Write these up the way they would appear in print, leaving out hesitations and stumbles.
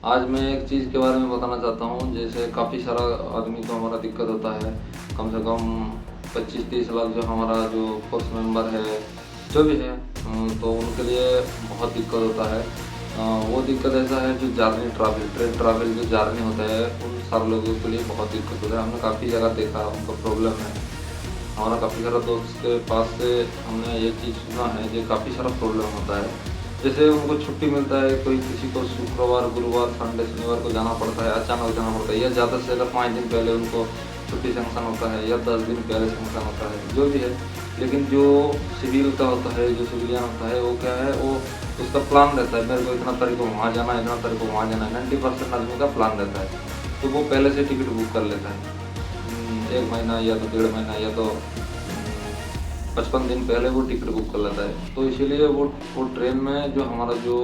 आज मैं एक चीज़ के बारे में बताना चाहता हूँ। जैसे काफ़ी सारा आदमी को हमारा दिक्कत होता है, कम से कम 25-30 लाख जो हमारा जो फोर्स मेंबर है, जो भी है, तो उनके लिए बहुत दिक्कत होता है। वो दिक्कत ऐसा है जो जर्नी ट्रैवल, ट्रेन ट्रैवल जो जर्नी होता है, उन सारे लोगों के लिए बहुत दिक्कत होता है। हमने काफ़ी जगह देखा, उनका प्रॉब्लम है। हमारा काफ़ी सारा दोस्त के पास से हमने ये चीज़ सुना है कि काफ़ी सारा प्रॉब्लम होता है। जैसे उनको छुट्टी मिलता है, कोई किसी को शुक्रवार, गुरुवार, संडे, शनिवार को जाना पड़ता है, अचानक जाना पड़ता है, या ज़्यादा से ज़्यादा 5 दिन पहले उनको छुट्टी सैंक्शन होता है, या 10 दिन पहले सैंक्शन होता है, जो भी है। लेकिन जो सिविल का होता है, जो सिविलियन होता है, वो क्या है, वो उसका प्लान रहता है, मेरे को इतना तारीख को वहाँ जाना है, इतना तारीख को वहाँ जाना है। 90% आदमी का प्लान रहता है, तो वो पहले से टिकट बुक कर लेता है। 1 महीना या तो 1.5 महीना या तो 55 दिन पहले वो टिकट बुक कर लेता है। तो इसीलिए वो ट्रेन में जो हमारा जो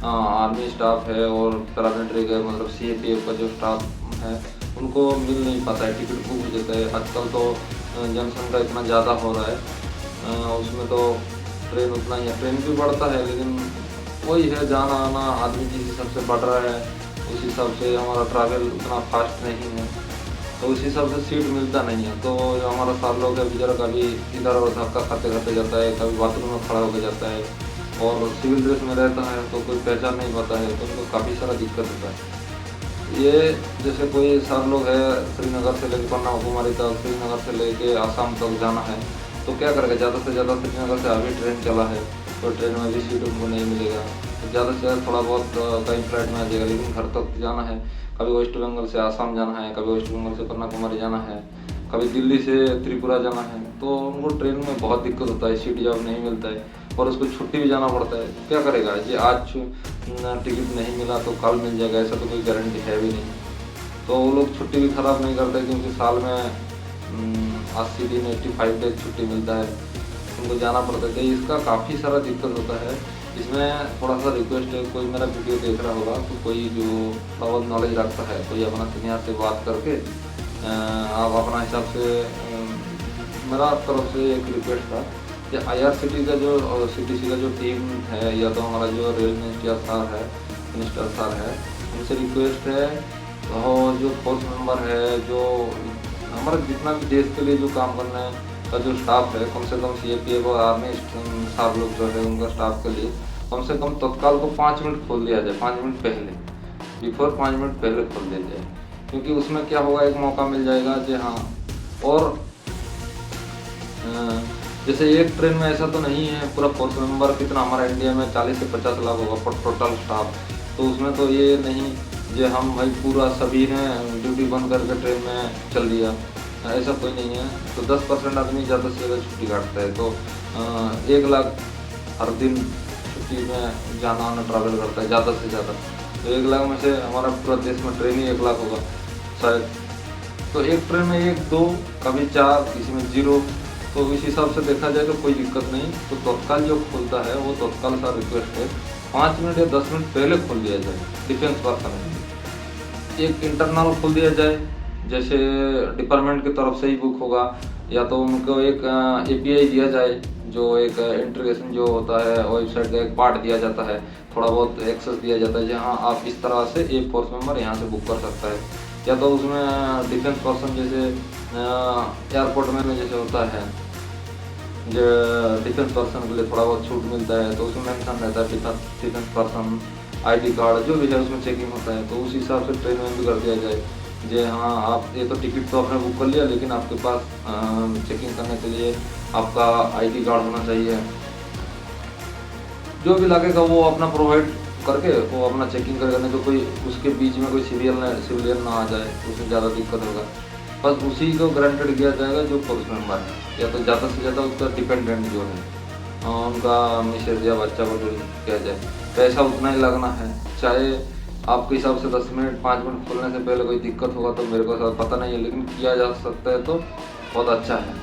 आर्मी स्टाफ है और पैरामिलिट्री का मतलब सीएपीएफ का जो स्टाफ है, उनको मिल नहीं पाता है, टिकट बुक हो जाता है। आजकल तो जनसंख्या इतना ज़्यादा हो रहा है, उसमें तो ट्रेन उतना ही है, ट्रेन भी बढ़ता है, लेकिन वही है, जाना आना आदमी जिस हिसाब से बढ़ रहा है, उस हिसाब से हमारा ट्रैवल उतना फास्ट नहीं है, तो उस हिसाब से सीट मिलता नहीं है। तो जो हमारा सार लोग है बेचारा, कभी इधर और धक्का खाते खाते जाता है, कभी बाथरूम में खड़ा होकर जाता है, और सिविल ड्रेस में रहता है तो कोई पहचान नहीं पाता है, तो उनको काफ़ी सारा दिक्कत होता है। ये जैसे कोई सार लोग है, श्रीनगर से लेकर कन्याकुमारी तक, श्रीनगर से लेके आसाम तक जाना है, तो क्या करेगा, ज़्यादा से ज़्यादा श्रीनगर से अभी ट्रेन चला है, तो ट्रेन में भी सीट उनको नहीं मिलेगा, तो ज़्यादा से ज़्यादा थोड़ा बहुत कहीं फ्लाइट में आ जाएगा, लेकिन घर तक जाना है। कभी वेस्ट बंगाल से आसाम जाना है, कभी वेस्ट बंगाल से कन्याकुमारी जाना है, कभी दिल्ली से त्रिपुरा जाना है, तो उनको ट्रेन में बहुत दिक्कत होता है, सीट जब नहीं मिलता है, और उसको छुट्टी भी जाना पड़ता है। क्या करेगा, ये आज टिकट नहीं मिला तो कल मिल जाएगा, ऐसा तो कोई गारंटी है भी नहीं। तो वो लोग छुट्टी भी खराब नहीं करते, क्योंकि साल में 80 दिन 85 डेज छुट्टी मिलता है, उनको जाना पड़ता है। तो इसका काफ़ी सारा दिक्कत होता है। इसमें थोड़ा सा रिक्वेस्ट है, कोई मेरा वीडियो देख रहा होगा तो कोई जो थोड़ा बहुत नॉलेज रखता है, कोई अपना सीनियर से बात करके आप अपना हिसाब से, मेरा तरफ से एक रिक्वेस्ट था कि IRCTC का जो CTC का जो टीम है, या तो हमारा जो रेल मिनिस्टर सर है, उनसे रिक्वेस्ट है, और जो फोर्स मेंबर है, जो हमारा जितना भी देश के लिए जो काम करने का जो स्टाफ है, कम से कम CAPF और आर्मी स्टाफ लोग जो है, उनका स्टाफ के लिए कम से कम तत्काल को 5 मिनट खोल दिया जाए, 5 मिनट पहले, बिफोर 5 मिनट पहले खोल दिया जाए, क्योंकि उसमें क्या होगा, एक मौका मिल जाएगा जी। हाँ, और जैसे एक ट्रेन में ऐसा तो नहीं है, पूरा फोर्स मेंबर कितना हमारा इंडिया में 40 से 50 लाख होगा पर टोटल स्टाफ, तो उसमें तो ये नहीं जो हम भाई पूरा सभी ने ड्यूटी बंद करके ट्रेन में चल दिया, ऐसा कोई नहीं है। तो 10% आदमी ज़्यादा से ज़्यादा छुट्टी काटता है, तो 1 लाख हर दिन छुट्टी में जाना आना ट्रैवल करता है ज़्यादा से ज़्यादा। तो 1 लाख में से हमारा पूरा देश में ट्रेन ही 1 लाख होगा शायद, तो एक ट्रेन में 1, 2, कभी 4, किसी में 0, तो इस हिसाब से देखा जाए तो कोई दिक्कत नहीं। तो तत्काल जो खोलता है वो तत्काल सा रिक्वेस्ट है, 5 मिनट या 10 मिनट पहले खोल दिया जाए, डिफेंस पर्सन एक इंटरनल खोल दिया जाए, जैसे डिपार्टमेंट की तरफ से ही बुक होगा, या तो उनको एक API दिया जाए, जो एक इंटीग्रेशन जो होता है वेबसाइट का एक पार्ट दिया जाता है, थोड़ा बहुत एक्सेस दिया जाता है, जहाँ आप इस तरह से एक फोर्स मेंबर यहाँ से बुक कर सकता है। या तो उसमें डिफेंस पर्सन, जैसे एयरपोर्ट में जैसे होता है, जो डिफेंस पर्सन के लिए थोड़ा बहुत छूट मिलता है, तो उसमें मेंशन रहता है डिफेंस पर्सन ID कार्ड जो भी है, उसमें चेकिंग होता है, तो उस हिसाब से ट्रेन में भी कर दिया जाए जी। हाँ, आप ये तो टिकट तो आपने बुक कर लिया, लेकिन आपके पास चेकिंग करने के लिए आपका ID कार्ड होना चाहिए, जो भी लगेगा वो अपना प्रोवाइड करके वो अपना चेकिंग करेगा, नहीं तो कोई उसके बीच में कोई सिविलियन ना आ जाए, उसमें ज़्यादा दिक्कत होगा। बस उसी को ग्रांटेड किया जाएगा जो फोर्स मेंबर है, या तो ज़्यादा से ज़्यादा उसका डिपेंडेंट जो है, उनका मिसेज या बच्चा को जो किया जाए, पैसा उतना ही लगना है। चाहे आपके हिसाब से 10 मिनट 5 मिनट खोलने से पहले कोई दिक्कत होगा तो मेरे को पता नहीं है, लेकिन किया जा सकता है तो बहुत अच्छा है।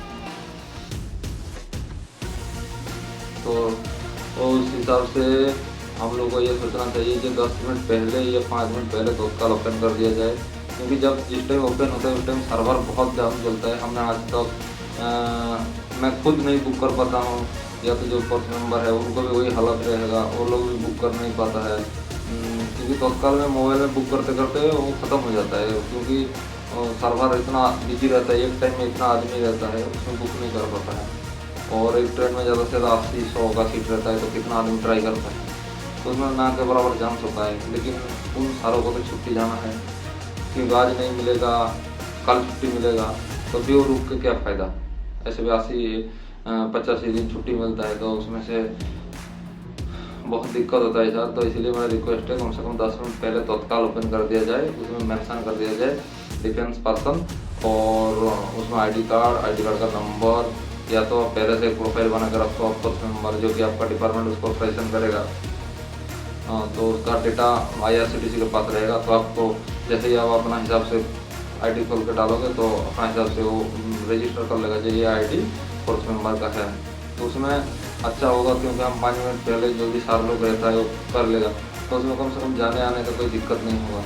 तो उस हिसाब से हम लोग को ये सोचना चाहिए कि 10 मिनट पहले या 5 मिनट पहले तत्काल ओपन कर दिया जाए, क्योंकि जब जिस टाइम ओपन होता है उस टाइम सर्वर बहुत डाउन चलता है। हमने आज तक मैं खुद नहीं बुक कर पाता हूँ, या तो जो फोर्स मेंबर है उनको भी वही हालत रहेगा, वो लोग भी बुक कर नहीं पाता है, क्योंकि तत्काल में मोबाइल में बुक करते करते वो ख़त्म हो जाता है, क्योंकि सर्वर इतना बिजी रहता है, एक टाइम में इतना आदमी रहता है, उसमें बुक नहीं कर पाता है। और एक ट्रेन में ज़्यादा से ज़्यादा 80-100 का सीट रहता है, तो कितना आदमी ट्राई करता है, तो उसमें ना के बराबर चांस होता है। लेकिन उन सारों को तो छुट्टी जाना है, क्योंकि आज नहीं मिलेगा कल छुट्टी मिलेगा, तो भी वो रुक के क्या फ़ायदा। ऐसे भी 80-85 दिन छुट्टी मिलता है, तो उसमें से बहुत दिक्कत होता है सर। तो इसलिए मेरा रिक्वेस्ट है, कम से कम 10 मिनट पहले तत्काल ओपन कर दिया जाए, उसमें मेंशन कर दिया जाए डिफेंस पर्सन, और उसमें आईडी कार्ड का नंबर, या तो आप पहले से एक प्रोफाइल बना कर रखो ऑफकोर्स मेंबर, जो कि आपका डिपार्टमेंट उसको ऑपरेशन करेगा। तो उसका डेटा IRCTC के पास रहेगा, तो आपको जैसे ही आप अपना हिसाब से आईडी खोल के डालोगे, तो अपना हिसाब से वो रजिस्टर कर लेगा, जो ये आईडी फोर्स मेंबर का है। तो उसमें अच्छा होगा, क्योंकि हम 5 मिनट पहले जो भी सारे लोग रहता है वो कर लेगा, तो उसमें कम से कम जाने आने का कोई दिक्कत नहीं होगा।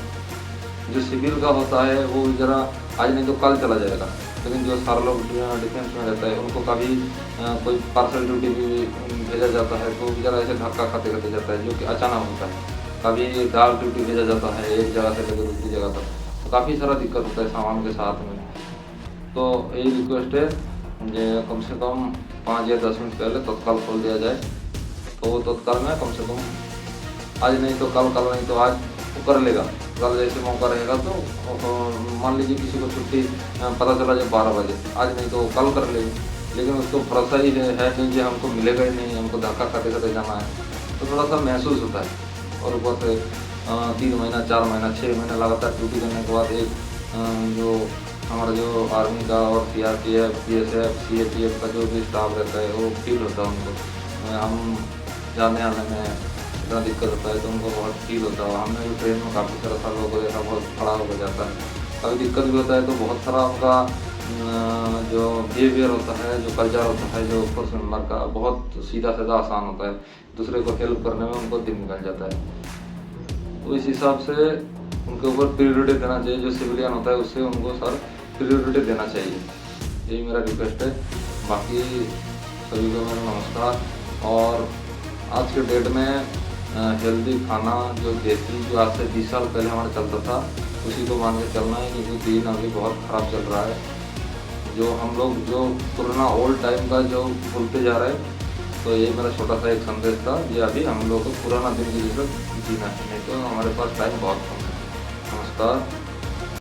जो सिविल का होता है वो ज़रा आज नहीं तो कल चला जाएगा, लेकिन जो सारे लोग डिफेंस में रहता है उनको कभी कोई पार्सल ड्यूटी भी भेजा जाता है, तो ज़रा ऐसे धक्का खाते खाते जाता है, जो कि अचानक होता है। कभी डार्क ड्यूटी भेजा जाता है एक जगह से लेकर दूसरी जगह तक, तो काफ़ी सारा दिक्कत होता है सामान के साथ में। तो यही रिक्वेस्ट है, जो कम से कम 5 या 10 मिनट पहले तत्काल खोल दिया जाए, तो वो तत्काल में कम से कम आज नहीं तो कल, कल नहीं तो आज वो कर लेगा। कल जैसे मौका रहेगा तो मान लीजिए किसी को छुट्टी पता चला जब 12 बजे, आज नहीं तो कल कर लेगी, लेकिन उसको भरोसा ही है नहीं कि हमको मिलेगा ही नहीं, हमको धक्का खाते खाते जाना है, तो थोड़ा सा महसूस होता है। और ऊपर से 3 महीना 4 महीना 6 महीना लगातार ड्यूटी करने के बाद एक जो हमारा जो आर्मी का और CRPF BSF CAPF का जो भी स्टाफ रहता है, वो फील होता है उनको, हम जाने आने में इतना दिक्कत होता है, तो उनको बहुत फील होता है। हमने भी ट्रेन में काफ़ी सारा लोगों को देखा, बहुत खड़ा हो जाता है, कभी दिक्कत भी होता है, तो बहुत सारा उनका जो बिहेवियर होता है, जो कल्चर होता है, जो फोर्स मेंबर का बहुत सीधा साधा आसान होता है, दूसरे को हेल्प करने में उनको दिन निकल जाता है। तो इस हिसाब से उनके ऊपर प्रियोरिटी देना चाहिए, जो सिविलियन होता है उससे उनको सर प्रियोरिटी देना चाहिए, यही मेरा रिक्वेस्ट है। बाकी सभी को मेरा नमस्कार। और आज के डेट में हेल्दी खाना जो देसी, जो आज से 20 साल पहले हमारा चलता था, उसी को मान के चलना है, क्योंकि दिन अभी बहुत ख़राब चल रहा है। जो हम लोग जो पुराना ओल्ड टाइम का जो भूलते जा रहे हैं, तो ये मेरा छोटा सा एक संदेश था। ये अभी हम लोग को पुराना दिन की जरूरत जीना है, नहीं तो हमारे पास टाइम बहुत कम है। नमस्कार।